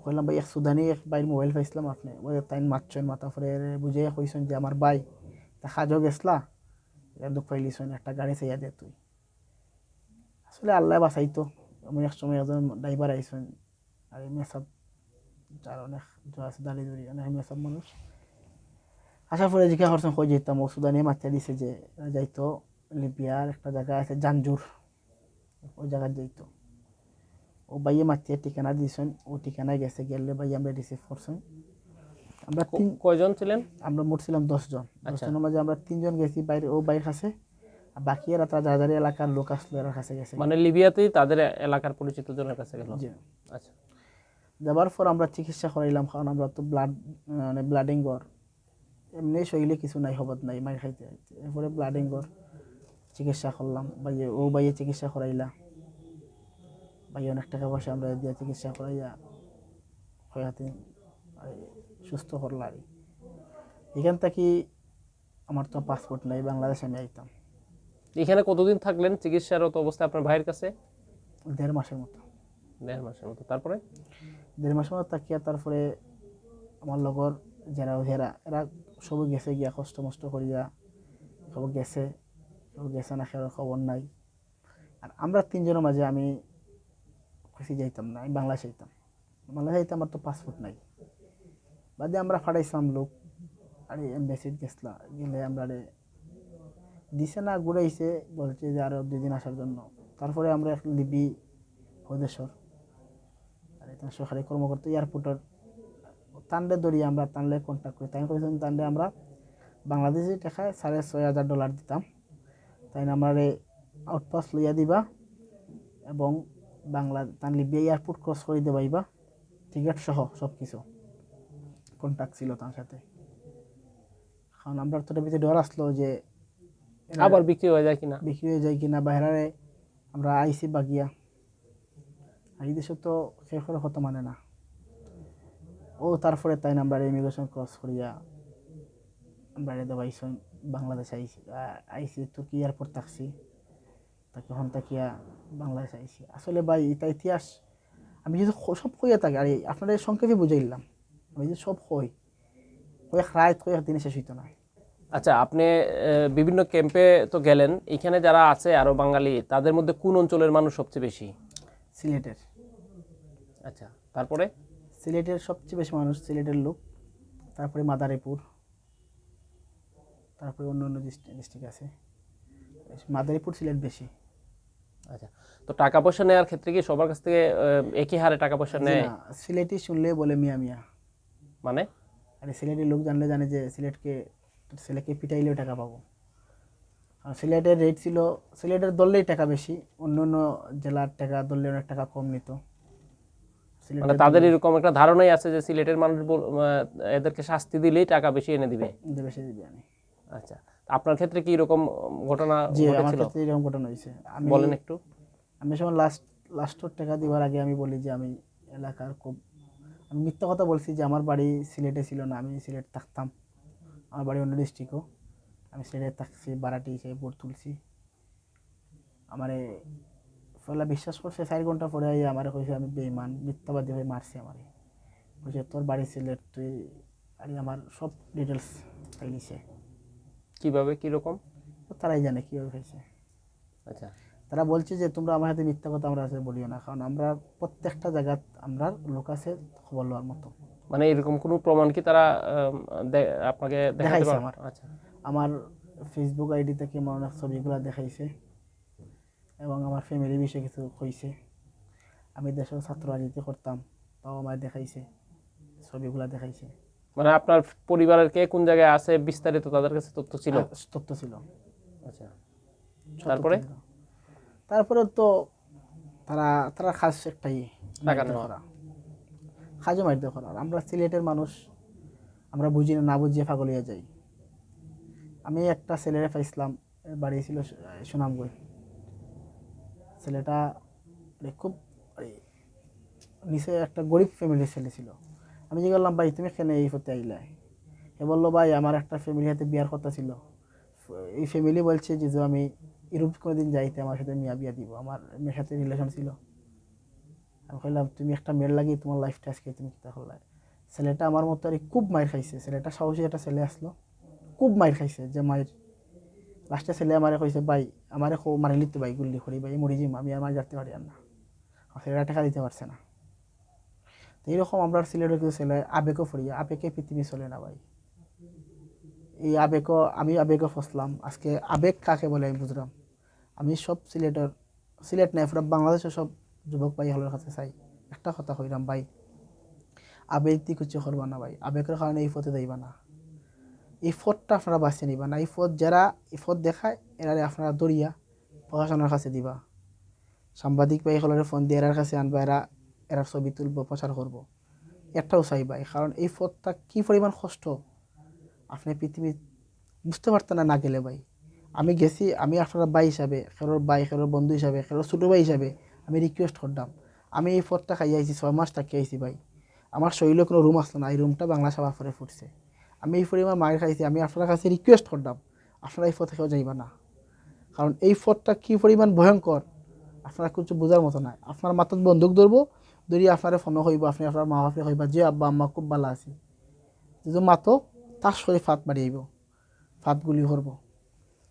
কইলাম ভাই এক সুদানি এক ভাইয়ের মোবাইল পাইছিলাম, আপনি ওই তাই মারছেন, মাথা ফরে বুঝে কইছেন যে আমার ভাই তা কাজও গেছলা, দুঃখ পাইলিছেন, একটা গাড়ি চাইয়া দে তুই। আসলে আল্লাহ বাঁচাইতো, আমি এক সময় একজন ড্রাইভার আইসেন, আর এমনি সব যার অনেক জয় আছে দালি দড়ি অনেক এমনি সব মানুষ আসার পরে জিজ্ঞাসা করছেন কই যেতাম, ও সুদানি মাত্রা দিছে যে যাইতো লিবিয়ার একটা জায়গা আছে জাঞ্জুর, ওই জায়গায় যাইতো। ও ভাইয়ে মাত্রা ঠিকানা দিয়েছেন, ও ঠিকানায় গেছে, গেলে ভাই আমরা রিসিভ করছেন। আমরা কয়জন ছিলেন? আমরা মোট ছিলাম 10 জন। আচ্ছা। 10 জনের মাঝে আমরা 3 জন গেছি বাইরে, ও বাইরের কাছে, আর বাকি এরা তারা যারা যারা এলাকার লোক আসলো এর কাছে গেছে। মানে লিবিয়াতেই তাদের এলাকার পরিচিত জনের কাছে গেল? জি। আচ্ছা। যাবার পর আমরা চিকিৎসা করাইলাম, কারণ আমরা তো মানে ব্লাডিং গড়, এমনি শরীরে কিছু নাই, হবত নাই, মাই খাইতে খাইতে, এরপরে ব্লাডিং গড় চিকিৎসা করলাম। ভাইয়ে ও ভাইয়ে চিকিৎসা করাইলা, ভাই অনেক টাকা পয়সা আমরা দিয়ে চিকিৎসা করাইয়া হয়াতে সুস্থ করলা। আর এখান থেকে আমার তো পাসপোর্ট নাই, বাংলাদেশে আমি আইতাম। এখানে কতদিন থাকলেন চিকিৎসারত অবস্থায় আপনার ভাইয়ের কাছে? 1.5 মাসের মতো। 1.5 মাসের মতো। তারপরে? 1.5 মাসের মতো থাকিয়া তারপরে আমার লগর যারা এরা সবই গেছে গিয়া কষ্ট মষ্ট করিয়া, সব গেছে, সব গেছে না, খেয়ার খবর নাই। আর আমরা 3 জনের মাঝে আমি খুশি যাইতাম না, আমি বাংলাদেশ যাইতাম। বাংলাদেশ যাইতাম, আমার তো পাসপোর্ট নাই। বাদে আমরা ফাটাইছিলাম লোক, আর এম্বাসিড গেছিলাম, গেলে আমরা দিছে না, ঘুরাইছে, বলছে যে আরো 2 দিন আসার জন্য। তারপরে আমরা লিবি হদেশ্বর, আর এটা সরকারি কর্মকর্তা এয়ারপোর্টের তান্ডে দড়িয়ে আমরা তানলে কন্ট্যাক্ট করি, তাই করেছেন তান্ডে আমরা বাংলাদেশি টাকায় $6,500 দিতাম, তাই আমরা আউটপাস লইয়া দিবা এবং তান লিবিয়া এয়ারপোর্ট ক্রস করে দেবাইবা, টিকিট সহ সব কিছু কন্ট্যাক্ট ছিল তার সাথে। কারণ আমরা তো ভিতরে ডর আসলো যে আবার বিক্রি হয়ে যায় কিনা, বিক্রি হয়ে যায় কিনা, বাইরে আমরা আইসি বাগিয়া, এই দেশে তো শেষ করে কত মানে না। ও তারপরে তাই আমরা ইমিগ্রেশন ক্রস করিয়া বাইরে দেবাইছেন, বাংলাদেশ আইসি তুর্কি এয়ারপোর্ট থাকছি, তাকে হন তাকিয়া বাংলাদেশ আইসি। আসলে ভাই এটা ইতিহাস আমি যদি সব কইয়া থাকি, আর আপনাদের সংক্ষেপে বুঝাইলাম, আমি যদি সব কয়েক রাত কয়েক দিনে শেষ হইতো না। আচ্ছা, আপনি বিভিন্ন ক্যাম্পে তো গেলেন, এখানে যারা আছে আরো বাঙালি, তাদের মধ্যে কোন অঞ্চলের মানুষ সবচেয়ে বেশি? সিলেটের। আচ্ছা, তারপরে? সিলেটের সবচেয়ে বেশি মানুষ সিলেটের লোক, তারপরে মাদারীপুর, তারপরে অন্য অন্য ডিস্ট্রিক্ট আছে, মাদারীপুর সিলেট বেশি। আচ্ছা, তো টাকা পয়সা নেওয়ার ক্ষেত্রে কি সবার কাছ থেকে একই হারে টাকা পয়সা নেয়? সিলেটি শুনলে বলে মিয়া মিয়া, মানে? আরে সিলেটের লোক জানলে জানে যে ছেলেকে পিটাইলেও টাকা পাবো। আর সিলেটের রেট ছিল, সিলেটের দললেই টাকা বেশি, অন্য অন্য জেলার টাকা দললে অনেক টাকা কম নিত। মানে তাদের এরকম একটা ধারণাই আছে যে সিলেটের মানুষ এদেরকে শাস্তি দিলেই টাকা বেশি এনে দিবে। বেশি দিবে আমি। আচ্ছা, আপনার ক্ষেত্রে কি এরকম ঘটনা জি আমার ঘটেছিল? ক্ষেত্রে এরকম ঘটনা হয়েছে। বলেন একটু। আমি সময় লাস্টের টাকা দিবার আগে আমি বলি যে আমি এলাকার খুব, আমি মিথ্যা কথা বলছি যে আমার বাড়ি সিলেটে ছিল না, আমি সিলেট থাকতাম, আমার বাড়ি অন্য ডিস্ট্রিক্টও, আমি সিলেটে থাকছি, বাড়াটি হিসেবে ভোট তুলছি। আমারে পয়লা বিশ্বাস করছে, 4 ঘন্টা পরে আমার কইছে আমি বেঈমান মিথ্যাবাদী হয়ে মারছি। আমারে কইছে তোর বাড়ি সিলেট, তুই আর আমার সব ডিটেলস পাইলিছে। কিভাবে, কিরকম? তারাই জানে কীভাবে হয়েছে। আচ্ছা, তারা বলছে যে তোমরা আমার হাতে মিথ্যা কথা আমরা বলিও না, কারণ আমরা প্রত্যেকটা জায়গা আমরা লোক আছে খবর লওয়ার মতো। মানে এরকম কোনো প্রমাণ কি তারা আপনাকে দেখাতে দেখাইছে পারে? আমার, আচ্ছা, আমার ফেসবুক আইডি থেকে আমার অনেক ছবিগুলো দেখাইছে এবং আমার ফ্যামিলি বিষয়ে কিছু কইছে। আমি দেশের ছাত্র রাজনীতি করতাম, তাও আমার দেখাইছে, ছবিগুলো দেখাইছে। মানে আপনার পরিবারের কে কোন জায়গায় আছে বিস্তারিত তাদের কাছে তথ্য ছিল? তথ্য ছিল। আচ্ছা, সব তারপরে? তথ্য ছিল। তারপরে তো তারা তারা খাস একটাই টাকা মারধর নেওয়া। করা, খাজও মারধর করা। আর আমরা সিলেটের মানুষ, আমরা বুঝি না, না বুঝিয়ে পাগল হয়ে যাই। আমি একটা ছেলেরে পাইছিলাম, এর বাড়ি ছিল সুনামগঞ্জ। ছেলেটা খুব মানে নিচে একটা গরিব ফ্যামিলির ছেলে ছিল। আমি জিজ্ঞেস করলাম, ভাই তুমি কেন এই হতে আইলা? এ বললো, ভাই আমার একটা ফ্যামিলির হাতে বিয়ার কথা ছিল, এই ফ্যামিলি বলছে যে আমি ইউরোপ কোনোদিন যাইতে আমার সাথে মিয়া বিয়া দিব, আমার মেয়ের সাথে রিলেশন ছিল। আমি বললাম, তুমি একটা মেয়ের লাগি তোমার লাইফটা আজকে তুমি কী করলে? ছেলেটা আমার মতো আর খুব মায়ের খাইছে। ছেলেটা সাহসী একটা ছেলে আসলো, খুব মায়ের খাইছে, যে মায়ের লাস্টে ছেলে আমারে কইছে, ভাই আমারে মারিলি তো ভাই, গুল্লি করি ভাই, মরি যাইম, আমি আমার যাতে পারি আর না। ছেলেটা টাকা দিতে পারছে না। তো এইরকম আমরা সিলেটের কিছু ছেলে আবেগও ফরিয়া, আবেগে পৃথিবী চলে না ভাই। এই আবেগও, আমি আবেগও ফসলাম। আজকে আবেগ কাকে বলে আমি বুঝলাম। আমি সব সিলেটের, সিলেট নাই পুরো বাংলাদেশের সব যুবক ভাই হলের কাছে চাই একটা কথা কইলাম, ভাই আবেগ দিয়ে কিছু করবা না ভাই, আবেগের কারণে এই পথে যাইবা না। এই পথটা আপনারা বাঁচিয়ে নিবা না। এই পথ যারা এই পথ দেখায়, এরা আপনারা দরিয়া প্রশাসনের কাছে দিবা, সাংবাদিক ভাই হলের ফোন দিয়ে এরার কাছে আনবা, এরা এরা ছবি তুলবো, প্রচার করবো। একটাও চাইবা, কারণ এই পথটা কি পরিমাণ কষ্ট আপনি পৃথিবী বুঝতে পারতেন না, না গেলে ভাই। আমি গেছি, আমি আপনার ভাই হিসাবে, খেলোর ভাই, খেলোর বন্ধু হিসাবে, খেলোর ছোটো ভাই হিসাবে আমি রিকোয়েস্ট করতাম। আমি এই পথটা খাইয়ে আইছি, 6 মাস থাকি আইছি ভাই। আমার শরীরে কোনো রুম আসলো না, এই রুমটা বাংলা সভা করে ফুটছে। আমি এই পরিমাণ মায়ের খাইছি। আমি আপনার কাছে রিকোয়েস্ট করতাম, আপনারা এই পথে কেউ যাইবা না, কারণ এই পথটা কী পরিমাণ ভয়ঙ্কর আপনারা কিছু বোঝার মতো নয়। আপনার মাথাত বন্দুক ধরবো, ধরি আপনারা ফোন হইব, আপনি আপনার মা বাপে হইবা যে আব্বা আম্মা খুব ভালো আছি, যদি মাতো তাস করে ফাঁদ মারি আইব, ফাঁদ গুলি করব।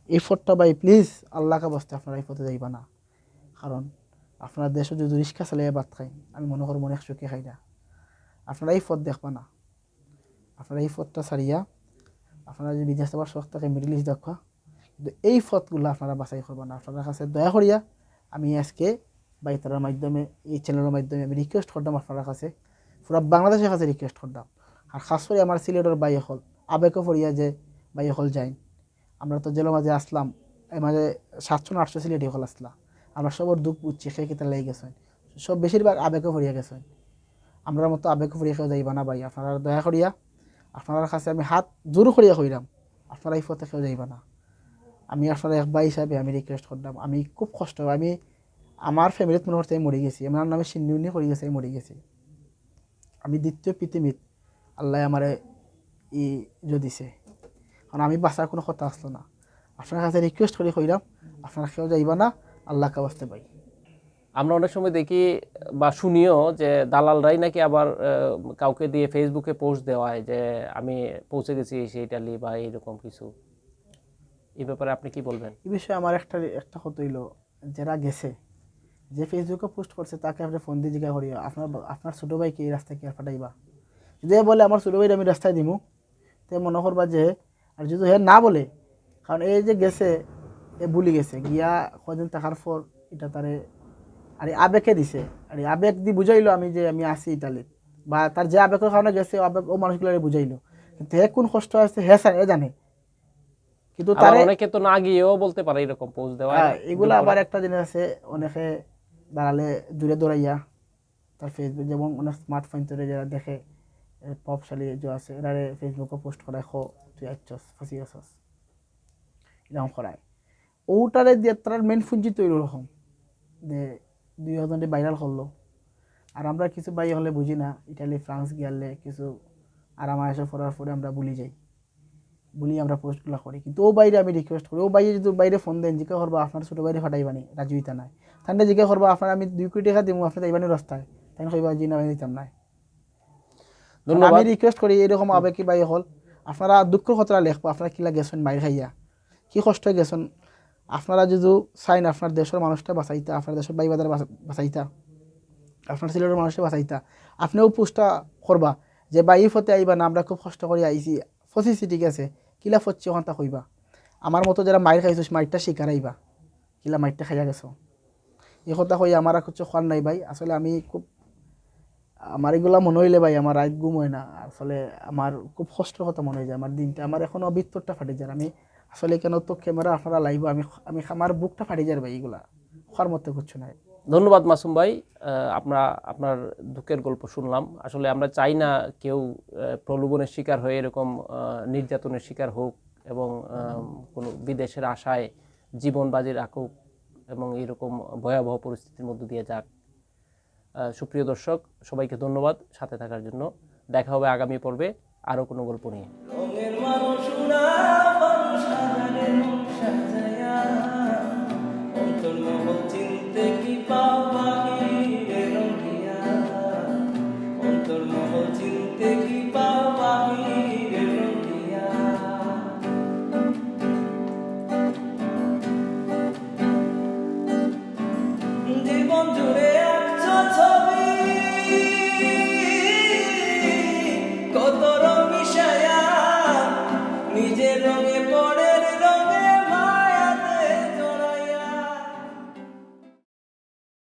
এই পথটা ভাই প্লিজ আল্লাহকে বসতে আপনারা এই পথে যাইবা না, কারণ আপনার দেশে যদি রিক্সা চালিয়ে ভাত খাই, আমি মনে করবো অনেক সুখে খাই না। আপনারা এই পথ দেখবা না, আপনারা এই পথটা ছাড়িয়া আপনারা যদি বিদেশ যাওয়ার শখ থাকে মিডিল ইস্ট দেখা, কিন্তু এই পথগুলো আপনারা বাছাই করবেন না। আপনার কাছে দয়া করিয়া আমি আজকে বাইতারার মাধ্যমে, এই চ্যানেলের মাধ্যমে আমি রিকোয়েস্ট করতাম আপনার কাছে, পুরো বাংলাদেশের কাছে রিকোয়েস্ট করতাম। আর খাস করে আমার সিলেটের বাই হল আবেগও পড়িয়া যে বাই হল যাই, আমরা তো জেলের মাঝে আসলাম, এই মাঝে 700-800 সিলেটি হল আসলাম, আমরা সবর দুঃখ বুঝছি, খেয়ে কেতে লেগে গেছেন, সব বেশিরভাগ আবেগও পড়িয়া গেছেন। আমরা মতো আবেগও পড়িয়া কেউ যাইবা না ভাই, আপনারা দয়া করিয়া আপনার কাছে আমি হাত জোর করিয়া কইলাম, আপনারা এই পথে কেউ যাইবা না। আমি আপনার এক ভাই হিসাবে আমি রিকোয়েস্ট করলাম। আমি খুব কষ্ট, আমি আমার ফ্যামিলিত মনে করতে আমি মরে গেছি, আমার নামে সিন্নি করে গেছে, আমি মরে গেছি। আমি দ্বিতীয় পৃথিবীত আল্লাহ আমারে ই দিছে, কারণ আমি বাঁচার কোনো কথা আসলো না। আপনার কাছে রিকোয়েস্ট করে কইলাম, আপনারা কেউ যাইবা না, আল্লাহকে বাঁচতে পাই। আমরা অনেক সময় দেখি বা শুনিও যে দালালরাই নাকি আবার কাউকে দিয়ে ফেসবুকে পোস্ট দেওয়ায় যে আমি পৌঁছে গেছি সেই ইটালি বা এইরকম কিছু। এই ব্যাপারে আপনি কি বলবেন? এই বিষয়ে আমার একটা কথা হইলো, যারা গেছে, যে ফেসবুকে পোস্ট করছে, তাকে আপনি ফোন দিয়ে জিজ্ঞাসা করিয়া আপনার আপনার ছোটো ভাইকে এই রাস্তায় কে ফাটাইবা। যদি বলে আমার ছোটো ভাইটা আমি রাস্তায় দিমু, তে মনে করবা যে, আর যদি হে না বলে, কারণ এই যে গেছে এ ভুলি গেছে গিয়া কদিন থাকার পর এটা তারে আর এই আবেগে দিছে, আর এই আবেগ দিয়ে বুঝাইলো আমি যে আমি আছি ইতালিত, বা তার যে আবেগের কারণে গেছে আবেগ ও মানুষগুলো বুঝাইলো, কিন্তু হে কোন কষ্ট আছে হে স্যার এ জানে। কিন্তু আবার তারে অনেকে তো না গিয়েও বলতে পারে এরকম পোস্ট দেওয়ায় না এগুলো আবার একটা জিনিস আছে, অনেকে দাঁড়ালে দূরে দৌড়াইয়া তার ফেসবুক, যেমন অনেক স্মার্টফোন তৈরি যারা দেখে প্রভাবশালী যে আছে, এরা ফেসবুকে পোস্ট করায় তুই আচ্ছস ফাঁসি আসস, এরকম করায় ওটারে দিয়ে তার মেন ফুঞ্জি তৈরি রকম যে 2000 ভাইরাল করলো। আর আমরা কিছু ভাই হলে বুঝি না, ইটালি ফ্রান্স গেলে কিছু আরাম আয়সা করার পরে আমরা ভুলি যাই, বলি আমরা পোস্টগুলো করি। কিন্তু ও বাইরে আমি রিকোয়েস্ট করি, ও বাইরে যদি বাইরে ফোন দেন জিজ্ঞাসা করবো আপনার ছোটো বাইরে ফাটাইবানি, রাজুইতা নাই তাহলে জিজ্ঞাসা করবো আপনার আমি 2 কোটি টাকা দিব আপনি তাইবানি রাস্তায়, তাই কইবা জি না আমি দিতাম নাই। আমি ধন্যবাদ। রিকোয়েস্ট করি এরকম আবেগী বাই হল, আপনারা দুঃখের কথা লেখবো, আপনারা কিলা গেছেন বাইরে খাইয়া, কি কষ্ট গেছেন, আপনারা যদি চাইন আপনার দেশের মানুষটা বাঁচাইতা, আপনার দেশের বাই বাজার বাঁচাইতা, আপনার সিলেটের মানুষটা বাঁচাইতা, আপনিও পোস্টটা করবা যে বাই ফতে আইবা না, আমরা খুব কষ্ট করে আইছি, ফসিছি ঠিক আছে, কিলা ফচ্ছে ওখান তা কইবা। আমার মতো যারা মাইর খাইছো মাইরটা শিকার আইবা, কিলা মাইরটা খাইয়া গেছো, এই কথা কই আমার আর কিছু খান নাই ভাই। আসলে আমি খুব, আমার এগুলা মনে হইলে ভাই আমার রাত ঘুম হয় না, আসলে আমার খুব কষ্টের কথা মনে হয়ে যায়, আমার দিনটা আমার এখনো ভিতরটা ফাটে যায়। আমি আসলে কেন তো ক্যামেরা আপনারা লাইভ, আমি আমি আমার বুকটা ফাটে যায় ভাই, এগুলা খাওয়ার মতো কিছু নাই। ধন্যবাদ মাসুম ভাই। আপনার দুঃখের গল্প শুনলাম। আসলে আমরা চাই না কেউ প্রলোভনের শিকার হয়ে এরকম নির্যাতনের শিকার হোক এবং কোনো বিদেশের আশায় জীবন বাজি রাখুক এবং এরকম ভয়াবহ পরিস্থিতির মধ্য দিয়ে যাক। সুপ্রিয় দর্শক, সবাইকে ধন্যবাদ সাথে থাকার জন্য। দেখা হবে আগামী পর্বে আরও কোনো গল্প নিয়ে। রঙের মানুষরা মানুষ হাজারে রং সাজায়া, অন্তর্মহল চিনতে কি পাও বাহিরে রঙিয়া, অন্তর্মহল চিনতে কি পাও